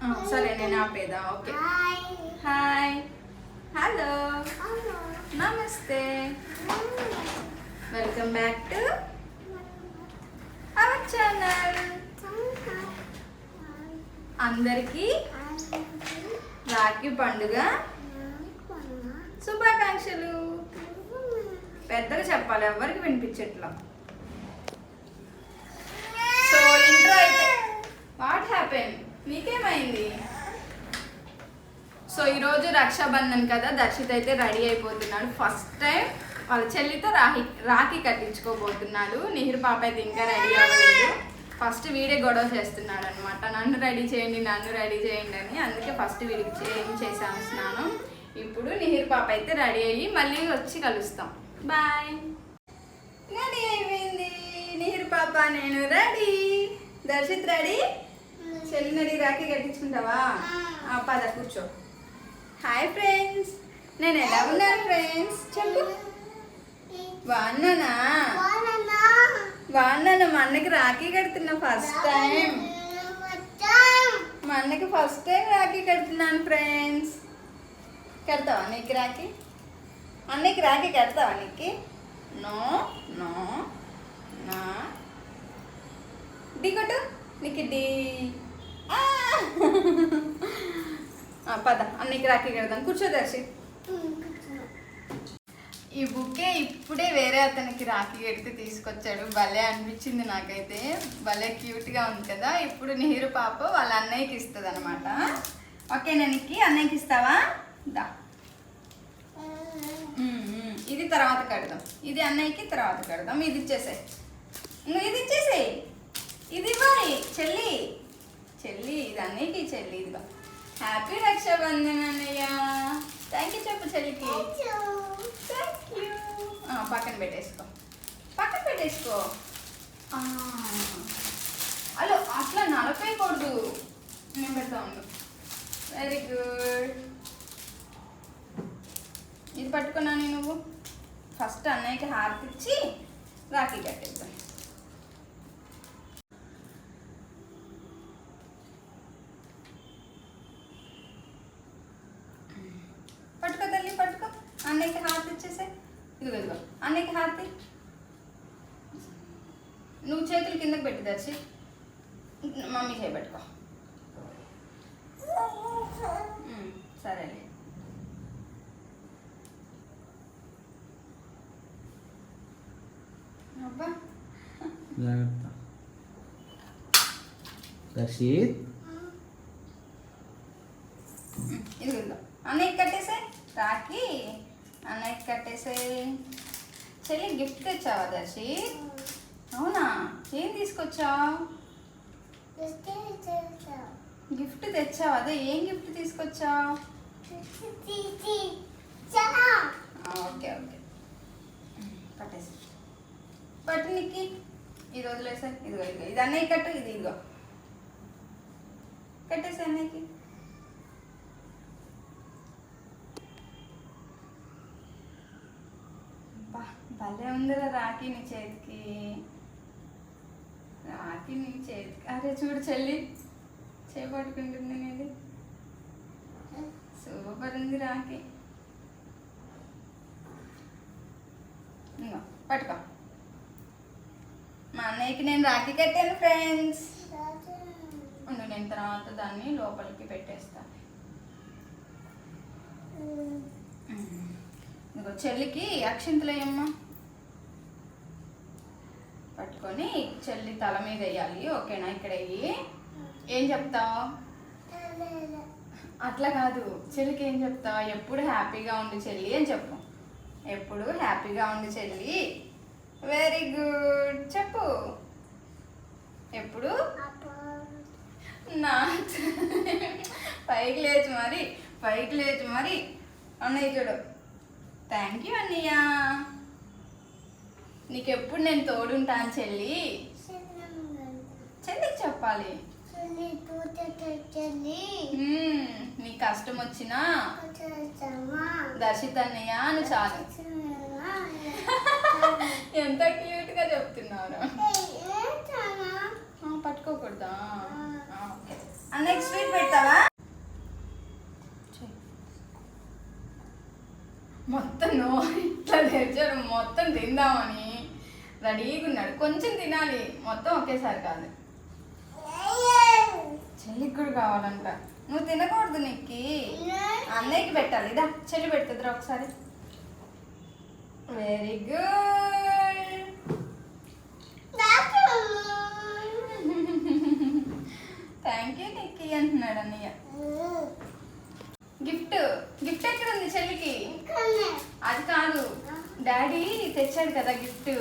సరే నేను ఆపేదా? Okay. Hi, hello, నమస్తే, welcome back to our channel. అందరికీ రాఖీ పండుగ శుభాకాంక్షలు. పెద్దగా చెప్పాలి, ఎవరికి వినిపించట్లా. సో ఇంట్రో అయితే వాట్ హ్యాపెన్, నీకేమైంది? సో ఈరోజు రక్షాబంధన్ కదా, దర్శిత్ అయితే రెడీ అయిపోతున్నాడు. ఫస్ట్ టైం వాళ్ళ చెల్లితో రాఖీ కట్టించుకోబోతున్నాడు. నిహిర్ పాప అయితే ఇంకా రెడీ అవ్వలేదు. ఫస్ట్ వీడే గొడవ చేస్తున్నాడు అనమాట, నన్ను రెడీ చేయండి అని. అందుకే ఫస్ట్ వీడికి చేశాను స్నానం. ఇప్పుడు నిహిర్ పాప అయితే రెడీ అయ్యి మళ్ళీ వచ్చి కలుస్తాం. బాయ్. రెడీ అయిపోయింది నిహిర్ పాప, నేను రెడీ. దర్శిత్ రెడీ? చెల్లినడి రాఖీ కట్టించుకుంటావా? పద కూర్చో. హాయ్ ఫ్రెండ్స్, నేను ఎలా ఉన్నాను ఫ్రెండ్స్ చెప్పు. బాగున్నానా? మా అన్నకి రాఖీ కడుతున్నా ఫస్ట్ టైం. మా అన్నకి ఫస్ట్ టైం రాఖీ కడుతున్నాను ఫ్రెండ్స్. కడతావా నీకు రాఖీ? అన్నకి రాఖీ కడతావా నీకు? నో నో నా డి కొట్టు, నీకు డి. పద అన్నకి రాఖీ కడతాను. కూర్చో దర్శి. ఈ బుక్కే ఇప్పుడే వేరే అతనికి రాఖీ కడితే తీసుకొచ్చాడు. భలే అనిపించింది నాకైతే, భలే క్యూట్గా ఉంది కదా. ఇప్పుడు నిహిర్ పాప వాళ్ళ అన్నయ్యకి ఇస్తుంది అనమాట. ఓకేనా నీకు? అన్నయ్యకి ఇస్తావా? దా. ఇది తర్వాత కడదాం, ఇది అన్నయ్యకి తర్వాత కడదాం. ఇది ఇచ్చేసాయి, ఇది ఇచ్చేసాయి. ఇది ఇవ్వాలి చెల్లి, ఇది అన్నయ్యకి, చెల్లి ఇదిగా. హ్యాపీ రక్షాబంధన్ అన్నయ్య. థ్యాంక్ యూ చెప్పు చెల్లికి. Thank you. పక్కన పెట్టేసుకో. అలో అట్లా నలపేయకూడదు, నేను పెడతా ఉండు. Very good. ఇది పట్టుకున్నాను. నువ్వు ఫస్ట్ అన్నయ్యకి హారతి ఇచ్చి రాఖీ కట్టేద్దాం. పట్టుకో తల్లి, పట్టుకో. అన్నయ్యకి హారతి ఇచ్చేసే. ఇదిగో అన్నయ్యకి హారతి. నువ్వు చేతులు కిందకి పెట్టి దర్శి, మమ్మీ చేయబెట్టుకో. సరేలే. అబ్బా జాగ్రత్త దర్శిత్. ఇదిగో అన్నయ్యకి కట్టేసే రాఖీ, అన్నయ్యకి కట్టేసే. చెల్లి గిఫ్ట్ తెచ్చావా దర్శి? అవునా? ఏం తీసుకొచ్చావు? గిఫ్ట్ తెచ్చావా? అదే ఏం గిఫ్ట్ తీసుకొచ్చావు? ఓకే కట్టేసి పట్టు నీకు. ఇది వదిలేసా. ఇదిగో ఇది అన్నయ్య కట్టు. ఇది ఇదిగో కట్టేసి అన్నయ్యకి. భలే ఉందిరా రాఖీ నీ చేతికి. అరే చూడు చెల్లి చేపట్టుకుంటుంది అనేది. సూపర్ ఉంది రాఖీ. పట్టుకో. మా అన్నయ్యకి నేను రాఖీ కట్టాను ఫ్రెండ్స్. ఉండు, నేను తర్వాత దాన్ని లోపలికి పెట్టేస్తాను. ఇదిగో చెల్లికి అక్షింతలేయమ్మా. పట్టుకొని చెల్లి తల మీద వేయాలి. ఓకేనా? ఇక్కడ వెయ్యి. ఏం చెప్తావు? అట్లా కాదు, చెల్లికి ఏం చెప్తావు? ఎప్పుడు హ్యాపీగా ఉండి చెల్లి అని చెప్పు. ఎప్పుడు హ్యాపీగా ఉండి చెల్లి. Very good. చెప్పు. ఎప్పుడు నా పైకి లేచి మరి అన్నయ్య చూడు. థ్యాంక్ యూ అన్నయ్య, నీకెప్పుడు నేను తోడుంటాను చెల్లి. చెల్లికి చెప్పాలి. నీ కష్టం వచ్చినా దర్శిత్ అన్నయ్య అని చాలు. ఎంత క్యూట్ గా చెప్తున్నారు. పట్టుకోకూడదా? అన్నయ్యకి స్వీట్ పెడతావా? మొత్తం ఇట్లా తెచ్చాడు, మొత్తం తిందామని రెడీగా ఉన్నాడు. కొంచెం తినాలి, మొత్తం ఒకేసారి కాదు. చెల్లికి కూడా కావాలంట. నువ్వు తినకూడదు, నీకు అన్నయ్యకి పెట్టాలి. ఇదా చెల్లి పెడుతుందిరా ఒకసారి. Very good. థ్యాంక్ యూ నిక్కి అంటున్నాడు అన్నయ్య. గిఫ్ట్ గిఫ్ట్ ఎక్కడ ఉంది చెల్లికి? అది కాదు, డాడీ తెచ్చాడు కదా గిఫ్ట్,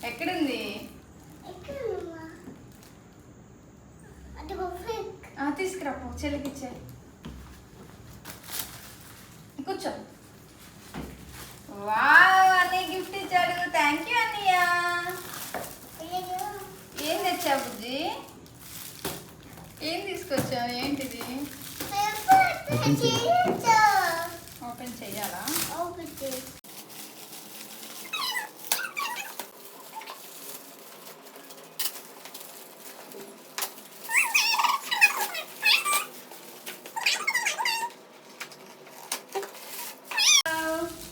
ఎక్కడుంది? తీసుకురా పో, చెల్లికి ఇచ్చే. కూర్చో. వావ్, అన్నయ్య గిఫ్ట్ ఇచ్చాడు. థ్యాంక్ యూ అన్నయ్య. ఏం తెచ్చావు బుజ్జి? ఏం తీసుకొచ్చావు? ఏంటిది? ఓపెన్ చెయ్యాలా?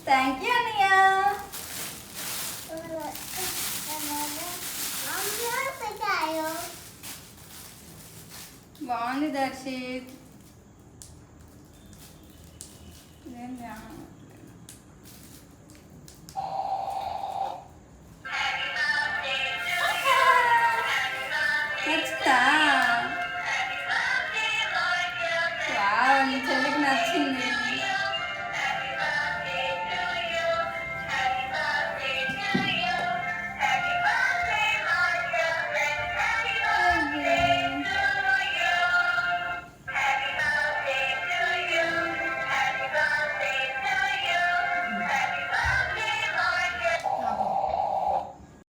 థ్యాంక్ యూ అన్నయ్య. బాగుంది దర్శిత్. నచ్చుతా? వావ్, నీ చెల్లికి నచ్చింది.